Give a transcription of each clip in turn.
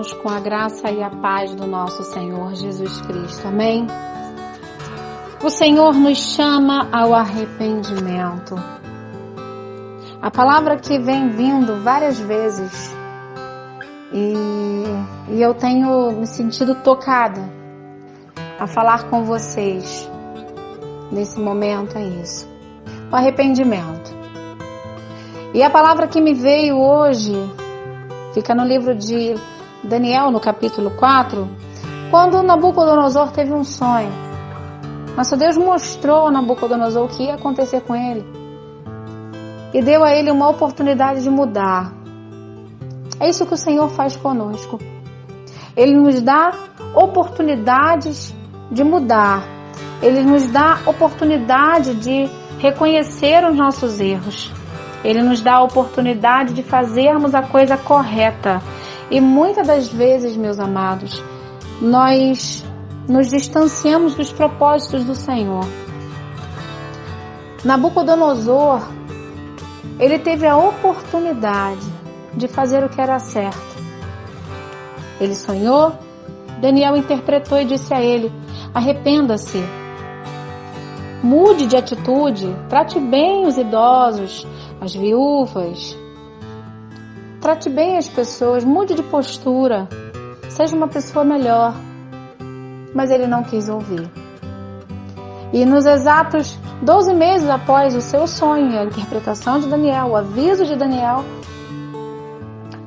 irmãos, com a graça e a paz do nosso Senhor Jesus Cristo. Amém? O Senhor nos chama ao arrependimento. A palavra que vem vindo várias vezes e eu tenho me sentido tocada a falar com vocês nesse momento é isso. O arrependimento. E a palavra que me veio hoje fica no livro de Daniel, no capítulo 4, quando Nabucodonosor teve um sonho. Nosso Deus mostrou a Nabucodonosor o que ia acontecer com ele e deu a ele uma oportunidade de mudar. É isso que o Senhor faz conosco. Ele nos dá oportunidades de mudar. Ele nos dá oportunidade de reconhecer os nossos erros. Ele nos dá a oportunidade de fazermos a coisa correta. E muitas das vezes, meus amados, nós nos distanciamos dos propósitos do Senhor. Nabucodonosor, ele teve a oportunidade de fazer o que era certo. Ele sonhou, Daniel interpretou e disse a ele: arrependa-se, mude de atitude, trate bem os idosos, as viúvas, trate bem as pessoas, mude de postura, seja uma pessoa melhor. Mas ele não quis ouvir. E nos exatos 12 meses após o seu sonho, a interpretação de Daniel, o aviso de Daniel,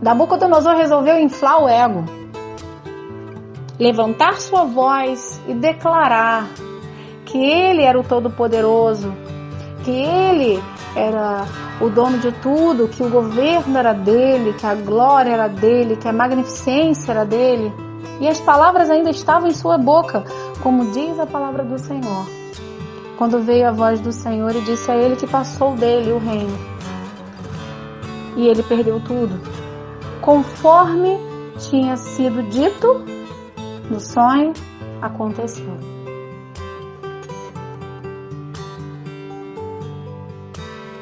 Nabucodonosor resolveu inflar o ego, levantar sua voz e declarar que ele era o Todo-Poderoso, que ele era o dono de tudo, que o governo era dele, que a glória era dele, que a magnificência era dele. E as palavras ainda estavam em sua boca, como diz a palavra do Senhor. Quando veio a voz do Senhor e disse a ele que passou dele o reino. E ele perdeu tudo. Conforme tinha sido dito no sonho, aconteceu.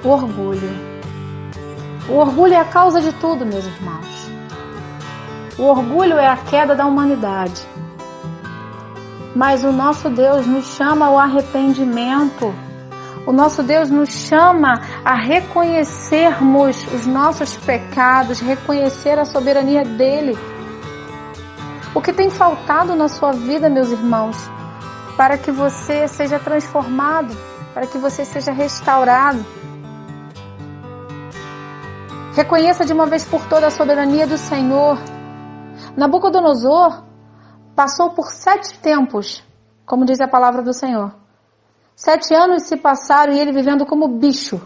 O orgulho. O orgulho é a causa de tudo, meus irmãos. O orgulho é a queda da humanidade. Mas o nosso Deus nos chama ao arrependimento. O nosso Deus nos chama a reconhecermos os nossos pecados, reconhecer a soberania dele. O que tem faltado na sua vida, meus irmãos, para que você seja transformado, para que você seja restaurado? Reconheça de uma vez por todas a soberania do Senhor. Nabucodonosor passou por 7 tempos, como diz a palavra do Senhor. 7 anos se passaram e ele vivendo como bicho.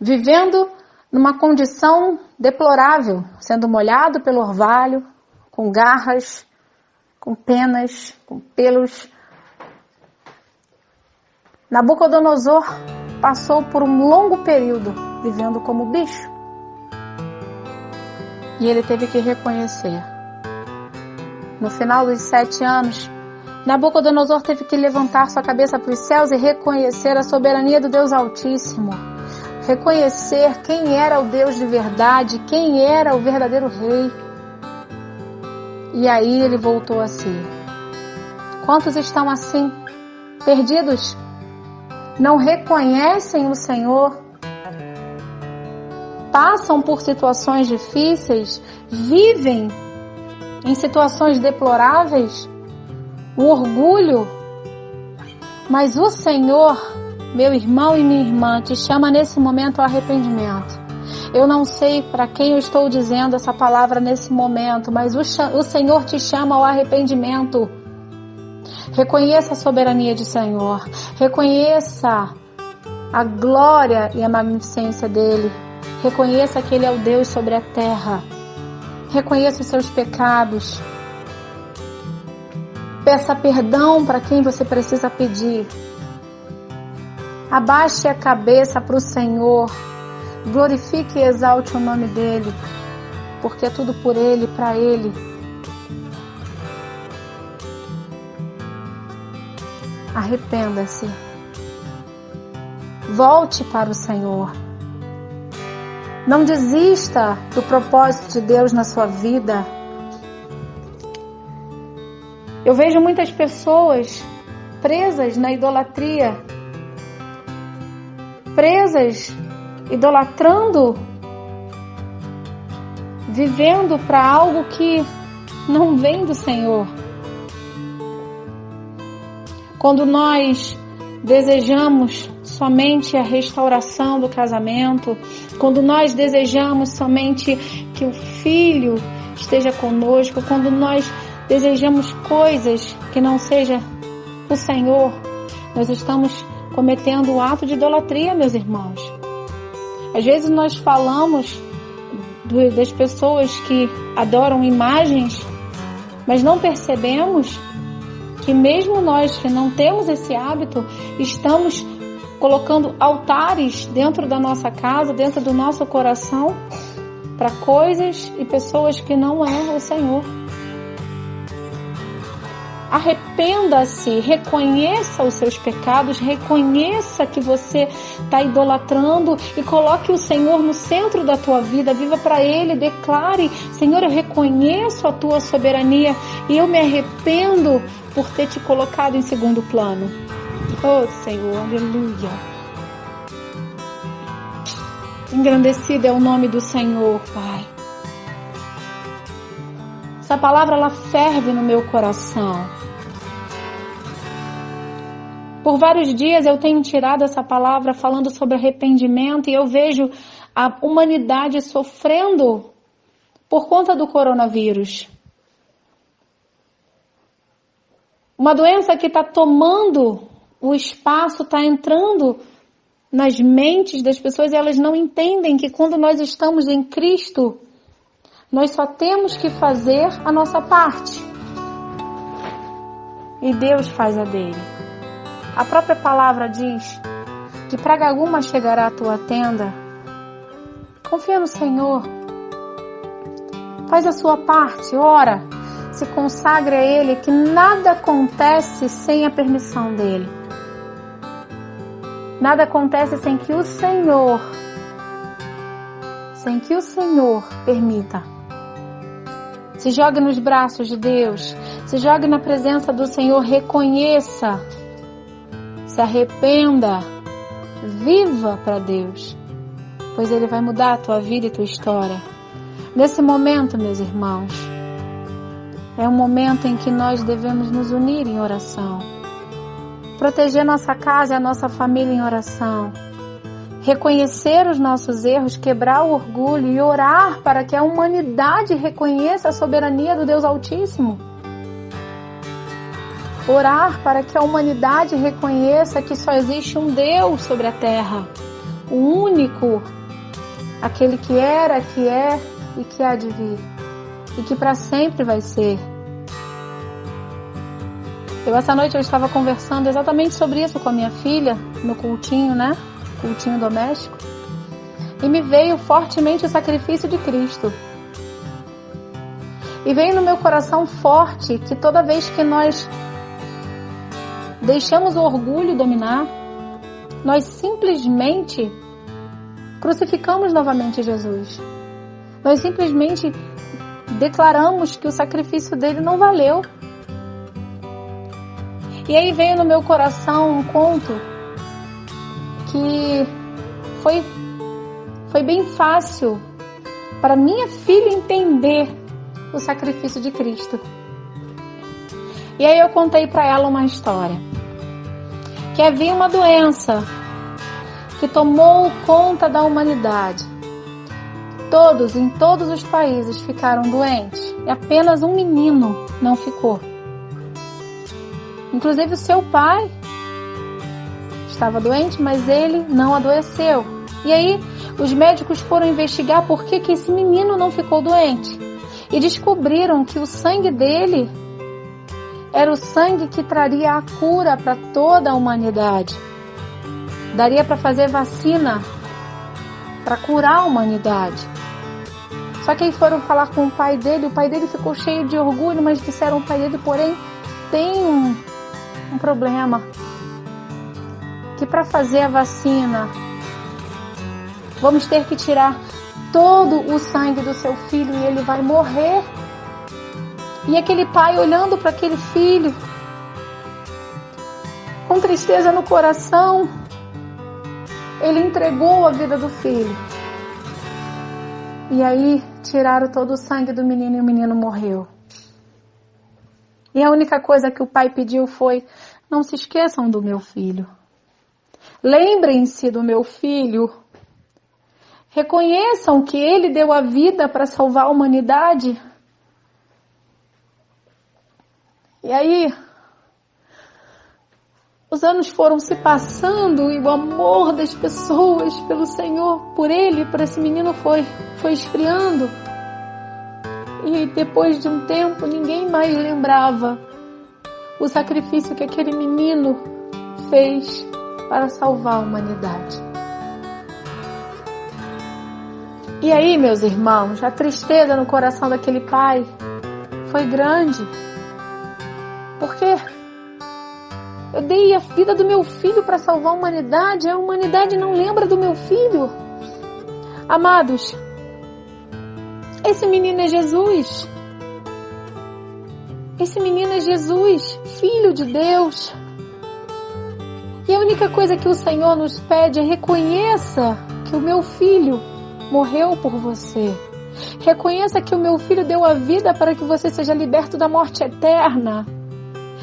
Vivendo numa condição deplorável, sendo molhado pelo orvalho, com garras, com penas, com pelos. Nabucodonosor passou por um longo período vivendo como bicho. E ele teve que reconhecer. No final dos 7 anos, Nabucodonosor teve que levantar sua cabeça para os céus e reconhecer a soberania do Deus Altíssimo. Reconhecer quem era o Deus de verdade, quem era o verdadeiro rei. E aí ele voltou a si. Quantos estão assim, perdidos? Não reconhecem o Senhor? Passam por situações difíceis? Vivem em situações deploráveis? O orgulho? Mas o Senhor, meu irmão e minha irmã, te chama nesse momento ao arrependimento. Eu não sei para quem eu estou dizendo essa palavra nesse momento, mas o Senhor te chama ao arrependimento. Reconheça a soberania do Senhor. Reconheça a glória e a magnificência dele. Reconheça que ele é o Deus sobre a terra. Reconheça os seus pecados. Peça perdão para quem você precisa pedir. Abaixe a cabeça para o Senhor. Glorifique e exalte o nome dele, porque é tudo por ele, para ele. Arrependa-se. Volte para o Senhor. Não desista do propósito de Deus na sua vida. Eu vejo muitas pessoas presas na idolatria, presas, idolatrando, vivendo para algo que não vem do Senhor. Quando nós desejamos somente a restauração do casamento, quando nós desejamos somente que o filho esteja conosco, quando nós desejamos coisas que não seja o Senhor, nós estamos cometendo o ato de idolatria, meus irmãos. Às vezes nós falamos das pessoas que adoram imagens, mas não percebemos que mesmo nós que não temos esse hábito, estamos colocando altares dentro da nossa casa, dentro do nosso coração, para coisas e pessoas que não é o Senhor. Arrependa-se, reconheça os seus pecados, reconheça que você está idolatrando e coloque o Senhor no centro da tua vida, viva para Ele, declare: Senhor, eu reconheço a tua soberania e eu me arrependo por ter te colocado em segundo plano. Oh Senhor, aleluia. Engrandecido é o nome do Senhor, Pai. Essa palavra, ela ferve no meu coração. Por vários dias eu tenho tirado essa palavra falando sobre arrependimento e eu vejo a humanidade sofrendo por conta do coronavírus. Uma doença que está tomando o espaço, está entrando nas mentes das pessoas e elas não entendem que quando nós estamos em Cristo, nós só temos que fazer a nossa parte. E Deus faz a dele. A própria palavra diz que praga alguma chegará à tua tenda. Confia no Senhor. Faz a sua parte, ora, se consagre a Ele, que nada acontece sem a permissão dEle. Nada acontece sem que o Senhor permita. Se jogue nos braços de Deus, se jogue na presença do Senhor, reconheça, se arrependa, viva para Deus, pois Ele vai mudar a tua vida e tua história. Nesse momento, meus irmãos, é um momento em que nós devemos nos unir em oração, proteger nossa casa e a nossa família em oração, reconhecer os nossos erros, quebrar o orgulho e orar para que a humanidade reconheça a soberania do Deus Altíssimo. Orar para que a humanidade reconheça que só existe um Deus sobre a terra, o único, aquele que era, que é e que há de vir, e que para sempre vai ser. Essa noite eu estava conversando exatamente sobre isso com a minha filha, no cultinho, né? Cultinho doméstico. E me veio fortemente o sacrifício de Cristo. E veio no meu coração forte que toda vez que nós deixamos o orgulho dominar, nós simplesmente crucificamos novamente Jesus. Nós simplesmente declaramos que o sacrifício dele não valeu. E aí veio no meu coração um conto que foi bem fácil para minha filha entender o sacrifício de Cristo. E aí eu contei para ela uma história, que havia uma doença que tomou conta da humanidade. Todos, em todos os países, ficaram doentes e apenas um menino não ficou. Inclusive o seu pai estava doente, mas ele não adoeceu. E aí os médicos foram investigar por que esse menino não ficou doente. E descobriram que o sangue dele era o sangue que traria a cura para toda a humanidade. Daria para fazer vacina para curar a humanidade. Só que aí foram falar com o pai dele ficou cheio de orgulho, mas disseram ao pai dele, porém, tem um problema, que para fazer a vacina vamos ter que tirar todo o sangue do seu filho e ele vai morrer. E aquele pai olhando para aquele filho, com tristeza no coração, ele entregou a vida do filho. E aí tiraram todo o sangue do menino e o menino morreu. E a única coisa que o pai pediu foi: não se esqueçam do meu filho. Lembrem-se do meu filho. Reconheçam que ele deu a vida para salvar a humanidade. E aí, os anos foram se passando e o amor das pessoas pelo Senhor, por ele, por esse menino foi esfriando. E depois de um tempo, ninguém mais lembrava o sacrifício que aquele menino fez para salvar a humanidade. E aí, meus irmãos, a tristeza no coração daquele pai foi grande. Porque eu dei a vida do meu filho para salvar a humanidade não lembra do meu filho. Amados, esse menino é Jesus. Esse menino é Jesus, Filho de Deus. E a única coisa que o Senhor nos pede é: reconheça que o meu filho morreu por você. Reconheça que o meu filho deu a vida para que você seja liberto da morte eterna.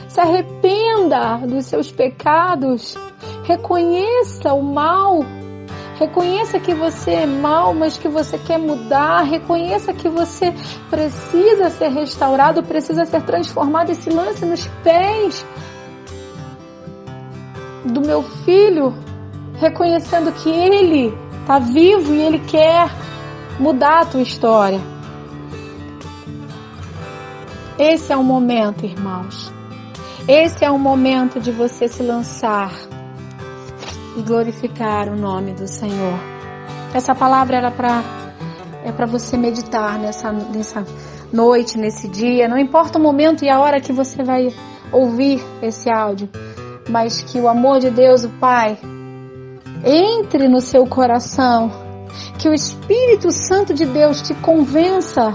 Se arrependa dos seus pecados. Reconheça o mal. Reconheça que você é mal, mas que você quer mudar. Reconheça que você precisa ser restaurado, precisa ser transformado, e se lance nos pés do meu filho, reconhecendo que ele está vivo e ele quer mudar a tua história. Esse é o momento, irmãos. Esse é o momento de você se lançar e glorificar o nome do Senhor. Essa palavra era para você meditar nessa noite, nesse dia. Não importa o momento e a hora que você vai ouvir esse áudio, mas que o amor de Deus, o Pai, entre no seu coração, que o Espírito Santo de Deus te convença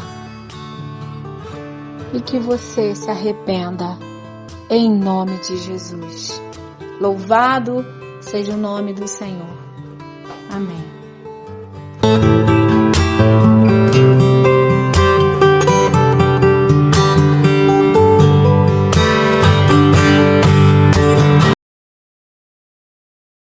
e que você se arrependa em nome de Jesus. Louvado seja o nome do Senhor. Amém.